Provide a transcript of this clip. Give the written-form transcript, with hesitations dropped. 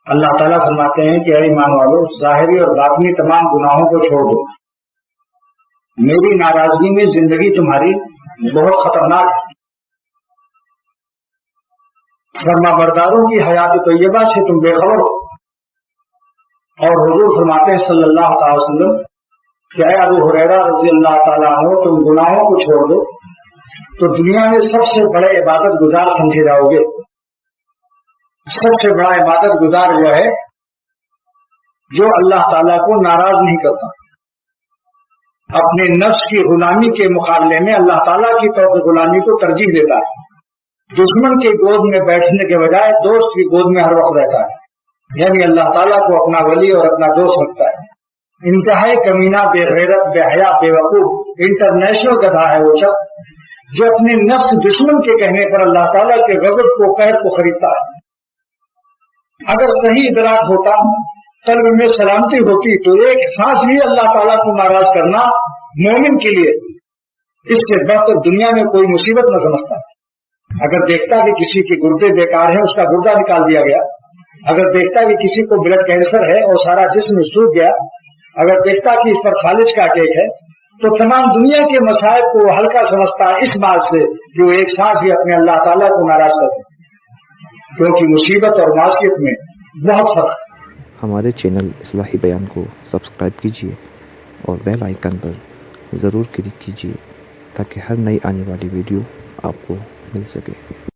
اللہ تعالیٰ فرماتے ہیں کہ اے ایمان والو، ظاہری اور باطنی تمام گناہوں کو چھوڑ دو، میری ناراضگی میں زندگی تمہاری بہت خطرناک ہے۔ فرما برداروں کی حیات طیبہ سے تم بے خبر ہو، اور حضور فرماتے ہیں صلی اللہ تعالی وسلم کہ اے ابو ہریرہ رضی اللہ تعالیٰ عنہ، تم گناہوں کو چھوڑ دو تو دنیا میں سب سے بڑے عبادت گزار سمجھے جاؤ گے۔ سب سے بڑا عبادت گزار وہ ہے جو اللہ تعالیٰ کو ناراض نہیں کرتا، اپنے نفس کی غلامی کے مقابلے میں اللہ تعالیٰ کی طرف غلامی کو ترجیح دیتا ہے، دشمن کے گود میں بیٹھنے کے بجائے دوست کی گود میں ہر وقت رہتا ہے، یعنی اللہ تعالیٰ کو اپنا ولی اور اپنا دوست رکھتا ہے۔ انتہائی کمینہ، بے غیرت، بے حیا، بے وقوف، انٹرنیشنل گدھا ہے وہ شخص جو اپنے نفس دشمن کے کہنے پر اللہ تعالیٰ کے غضب کو، قہر کو خریدتا ہے۔ اگر صحیح ادراک ہوتا، قلب میں سلامتی ہوتی، تو ایک سانس بھی اللہ تعالیٰ کو ناراض کرنا مومن کے لیے اس سے بڑھ کر دنیا میں کوئی مصیبت نہ سمجھتا۔ اگر دیکھتا کہ کسی کے گردے بیکار ہیں، اس کا گردہ نکال دیا گیا، اگر دیکھتا کہ کسی کو بلڈ کینسر ہے اور سارا جسم سوکھ گیا، اگر دیکھتا کہ اس پر فالج کا اٹیک ہے، تو تمام دنیا کے مسائل کو ہلکا سمجھتا ہے اس بات سے کہ وہ ایک سانس بھی اپنے اللہ تعالیٰ کو ناراض کرتے، کیونکہ مصیبت اور معصیت میں بہت فرق ہے۔ ہمارے چینل اصلاحی بیان کو سبسکرائب کیجیے اور بیل آئیکن پر ضرور کلک کیجیے تاکہ ہر نئی آنے والی ویڈیو آپ کو مل سکے۔